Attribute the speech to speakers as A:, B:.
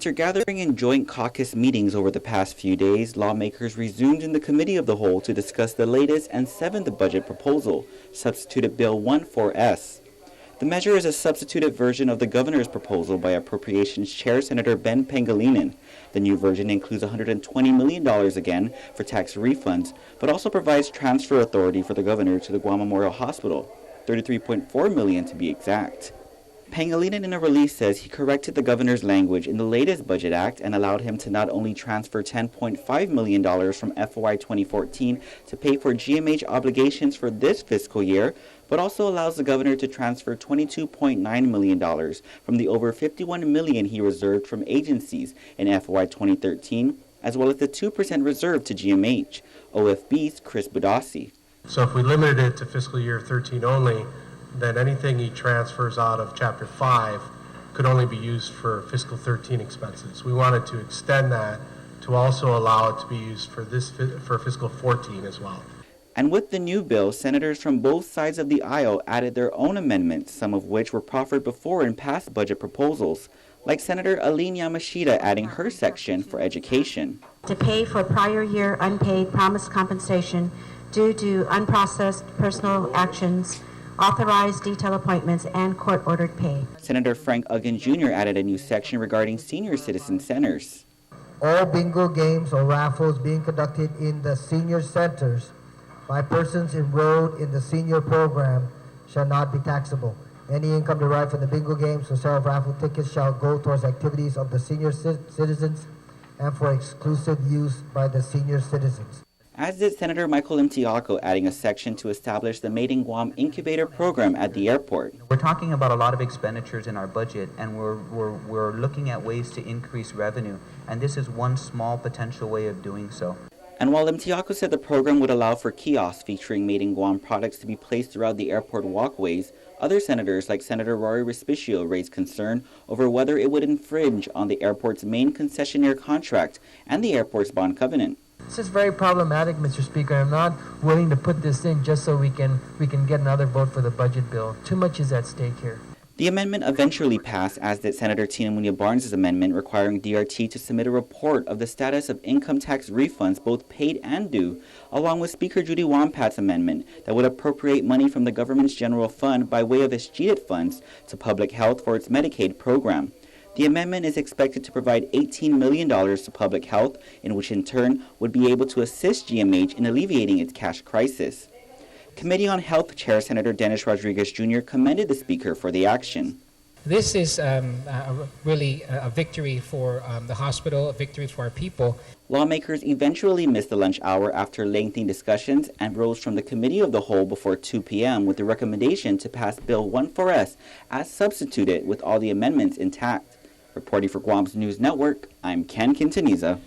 A: After gathering in joint caucus meetings over the past few days, lawmakers resumed in the Committee of the Whole to discuss the latest and seventh budget proposal, substituted Bill 14S. The measure is a substituted version of the governor's proposal by Appropriations Chair Senator Ben Pangilinan. The new version includes $120 million again for tax refunds, but also provides transfer authority for the governor to the Guam Memorial Hospital, $33.4 million to be exact. Pangilinan in a release says he corrected the governor's language in the latest Budget Act and allowed him to not only transfer $10.5 million from FY 2014 to pay for GMH obligations for this fiscal year, but also allows the governor to transfer $22.9 million from the over $51 million he reserved from agencies in FY 2013, as well as the 2% reserve to GMH, OFB's Chris Budasi.
B: So if we limited it to fiscal year 13 only, then anything he transfers out of Chapter 5 could only be used for fiscal 13 expenses. We wanted to extend that to also allow it to be used for fiscal 14 as well.
A: And with the new bill, senators from both sides of the aisle added their own amendments, some of which were proffered before in past budget proposals, like Senator Aline Yamashita adding her section for education.
C: To pay for prior year unpaid promised compensation due to unprocessed personal actions, authorized detail appointments, and court-ordered pay.
A: Senator Frank Uggan Jr. added a new section regarding senior citizen centers.
D: All bingo games or raffles being conducted in the senior centers by persons enrolled in the senior program shall not be taxable. Any income derived from the bingo games or sale of raffle tickets shall go towards activities of the senior citizens and for exclusive use by the senior citizens.
A: As did Senator Michael Mtiako, adding a section to establish the Made in Guam Incubator Program at the airport.
E: We're talking about a lot of expenditures in our budget, and we're looking at ways to increase revenue, and this is one small potential way of doing so.
A: And while Mtiako said the program would allow for kiosks featuring Made in Guam products to be placed throughout the airport walkways, other senators like Senator Rory Respicio raised concern over whether it would infringe on the airport's main concessionaire contract and the airport's bond covenant.
F: This is very problematic, Mr. Speaker. I'm not willing to put this in just so we can get another vote for the budget bill. Too much is at stake here.
A: The amendment eventually passed, as did Senator Tina Muñoz Barnes' amendment requiring DRT to submit a report of the status of income tax refunds, both paid and due, along with Speaker Judy Wampat's amendment that would appropriate money from the government's general fund by way of its GDIT funds to public health for its Medicaid program. The amendment is expected to provide $18 million to public health, in which in turn would be able to assist GMH in alleviating its cash crisis. Committee on Health Chair Senator Dennis Rodriguez Jr. commended the Speaker for the action.
G: This is really a victory for the hospital, a victory for our people.
A: Lawmakers eventually missed the lunch hour after lengthy discussions and rose from the Committee of the Whole before 2 p.m. with the recommendation to pass Bill 14S as substituted with all the amendments intact. Reporting for Guam's News Network, I'm Ken Quintaniza.